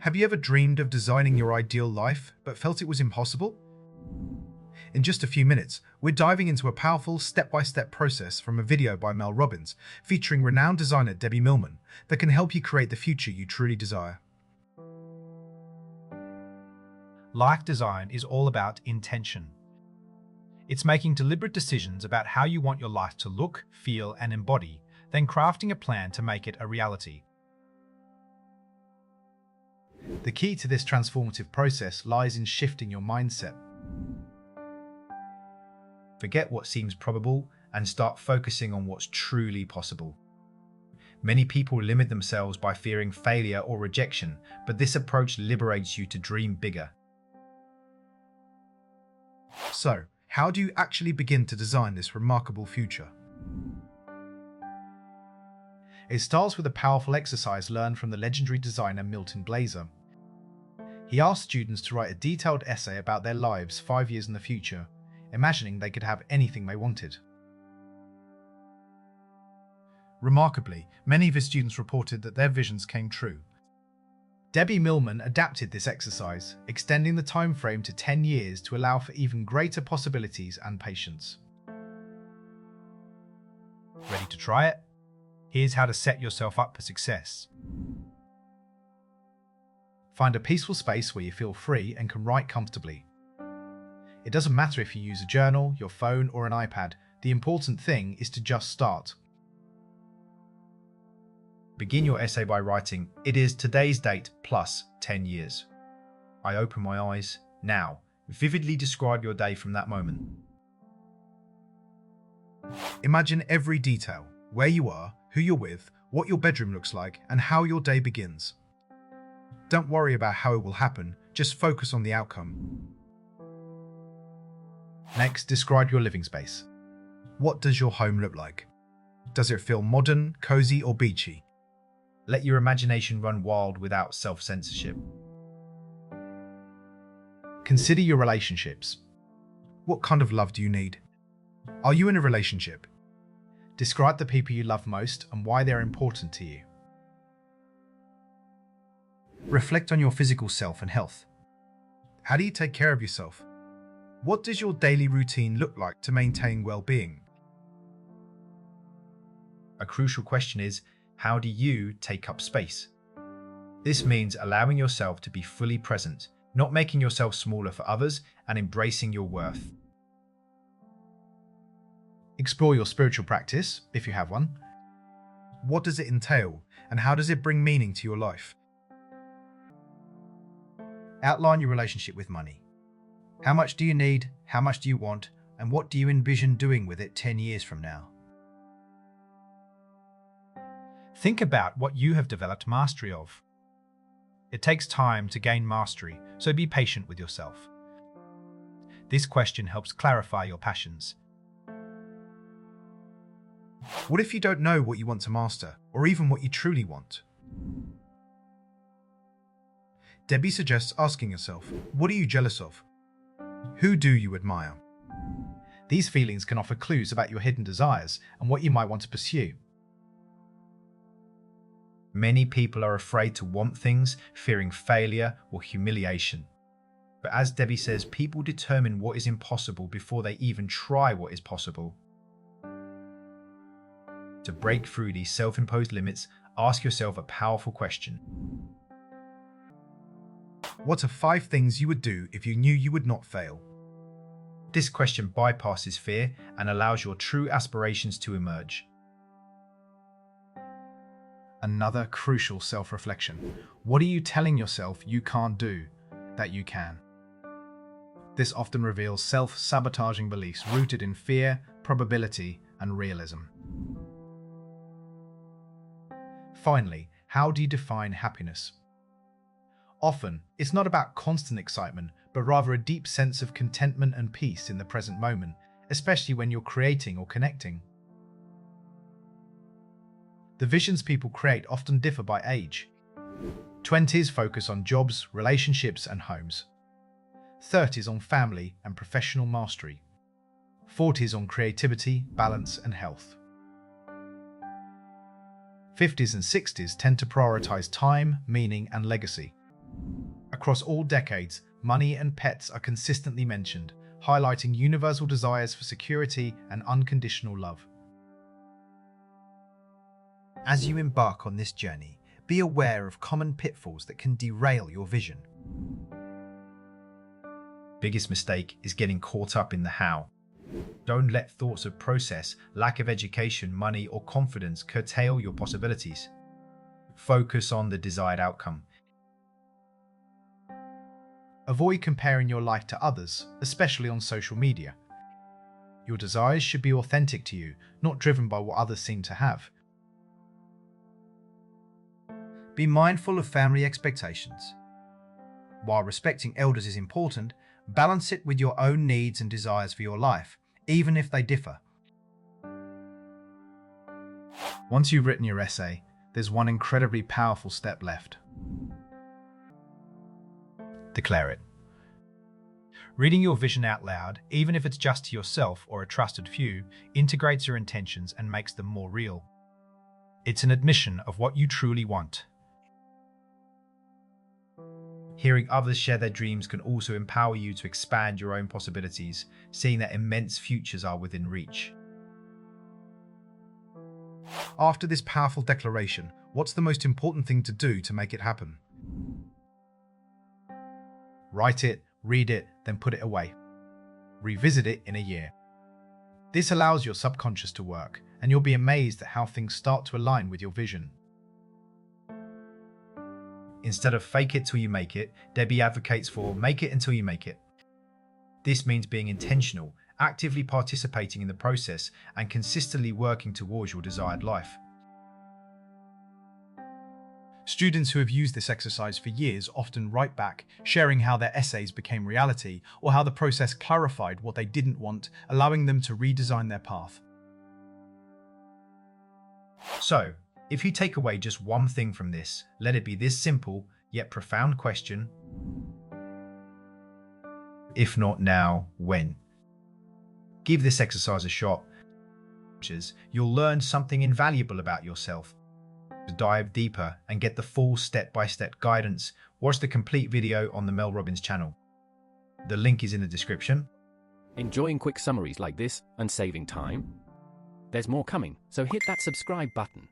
Have you ever dreamed of designing your ideal life, but felt it was impossible? In just a few minutes, we're diving into a powerful step-by-step process from a video by Mel Robbins, featuring renowned designer Debbie Millman, that can help you create the future you truly desire. Life design is all about intention. It's making deliberate decisions about how you want your life to look, feel, and embody, then crafting a plan to make it a reality. The key to this transformative process lies in shifting your mindset. Forget what seems probable and start focusing on what's truly possible. Many people limit themselves by fearing failure or rejection, but this approach liberates you to dream bigger. So, how do you actually begin to design this remarkable future? It starts with a powerful exercise learned from the legendary designer Milton Glaser. He asked students to write a detailed essay about their lives 5 years in the future, imagining they could have anything they wanted. Remarkably, many of his students reported that their visions came true. Debbie Millman adapted this exercise, extending the time frame to 10 years to allow for even greater possibilities and patience. Ready to try it? Here's how to set yourself up for success. Find a peaceful space where you feel free and can write comfortably. It doesn't matter if you use a journal, your phone, or an iPad. The important thing is to just start. Begin your essay by writing, "It is today's date plus 10 years. I open my eyes now." Vividly describe your day from that moment. Imagine every detail, where you are, who you're with, what your bedroom looks like, and how your day begins. Don't worry about how it will happen, just focus on the outcome. Next, describe your living space. What does your home look like? Does it feel modern, cozy, or beachy? Let your imagination run wild without self-censorship. Consider your relationships. What kind of love do you need? Are you in a relationship? Describe the people you love most and why they're important to you. Reflect on your physical self and health. How do you take care of yourself? What does your daily routine look like to maintain well-being? A crucial question is, how do you take up space? This means allowing yourself to be fully present, not making yourself smaller for others, and embracing your worth. Explore your spiritual practice, if you have one. What does it entail, and how does it bring meaning to your life? Outline your relationship with money. How much do you need, how much do you want, and what do you envision doing with it 10 years from now? Think about what you have developed mastery of. It takes time to gain mastery, so be patient with yourself. This question helps clarify your passions. What if you don't know what you want to master, or even what you truly want? Debbie suggests asking yourself, what are you jealous of? Who do you admire? These feelings can offer clues about your hidden desires and what you might want to pursue. Many people are afraid to want things, fearing failure or humiliation. But as Debbie says, people determine what is impossible before they even try what is possible. To break through these self-imposed limits, ask yourself a powerful question. What are 5 things you would do if you knew you would not fail? This question bypasses fear and allows your true aspirations to emerge. Another crucial self-reflection. What are you telling yourself you can't do that you can? This often reveals self-sabotaging beliefs rooted in fear, probability, and realism. Finally, how do you define happiness? Often, it's not about constant excitement, but rather a deep sense of contentment and peace in the present moment, especially when you're creating or connecting. The visions people create often differ by age. 20s focus on jobs, relationships, and homes. 30s on family and professional mastery. 40s on creativity, balance, and health. 50s and 60s tend to prioritize time, meaning, and legacy. Across all decades, money and pets are consistently mentioned, highlighting universal desires for security and unconditional love. As you embark on this journey, be aware of common pitfalls that can derail your vision. Biggest mistake is getting caught up in the how. Don't let thoughts of process, lack of education, money, or confidence curtail your possibilities. Focus on the desired outcome. Avoid comparing your life to others, especially on social media. Your desires should be authentic to you, not driven by what others seem to have. Be mindful of family expectations. While respecting elders is important, balance it with your own needs and desires for your life, even if they differ. Once you've written your essay, there's one incredibly powerful step left. Declare it. Reading your vision out loud, even if it's just to yourself or a trusted few, integrates your intentions and makes them more real. It's an admission of what you truly want. Hearing others share their dreams can also empower you to expand your own possibilities, seeing that immense futures are within reach. After this powerful declaration, what's the most important thing to do to make it happen? Write it, read it, then put it away. Revisit it in a year. This allows your subconscious to work, and you'll be amazed at how things start to align with your vision. Instead of fake it till you make it, Debbie advocates for make it until you make it. This means being intentional, actively participating in the process, and consistently working towards your desired life. Students who have used this exercise for years often write back, sharing how their essays became reality or how the process clarified what they didn't want, allowing them to redesign their path. So, if you take away just one thing from this, let it be this simple yet profound question: if not now, when? Give this exercise a shot. You'll learn something invaluable about yourself. To dive deeper and get the full step-by-step guidance, watch the complete video on the Mel Robbins channel. The link is in the description. Enjoying quick summaries like this and saving time? There's more coming, so hit that subscribe button.